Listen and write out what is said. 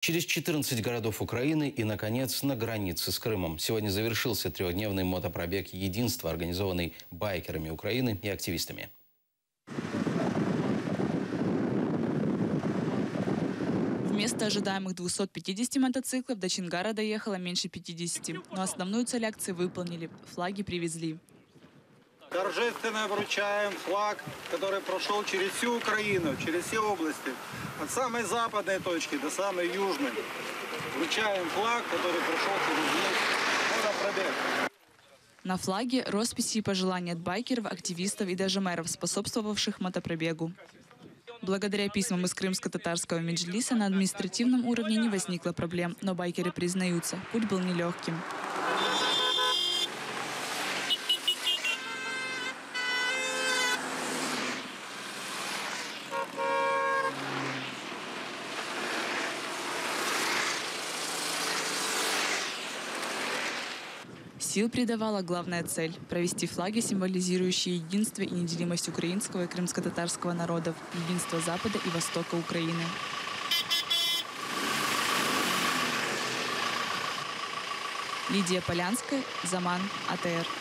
Через 14 городов Украины и, наконец, на границе с Крымом. Сегодня завершился трехдневный мотопробег «Единство», организованный байкерами Украины и активистами. Вместо ожидаемых 250 мотоциклов до Чингара доехало меньше 50. Но основную цель акции выполнили. Флаги привезли. Торжественно вручаем флаг, который прошел через всю Украину, через все области. От самой западной точки до самой южной. Вручаем флаг, который прошел через весь мотопробег. На флаге росписи и пожелания от байкеров, активистов и даже мэров, способствовавших мотопробегу. Благодаря письмам из крымско-татарского меджлиса на административном уровне не возникло проблем, но байкеры признаются, путь был нелегким. Сил придавала главная цель – провести флаги, символизирующие единство и неделимость украинского и крымско-татарского народов, единство Запада и Востока Украины. Лидия Полянская, Заман, АТР.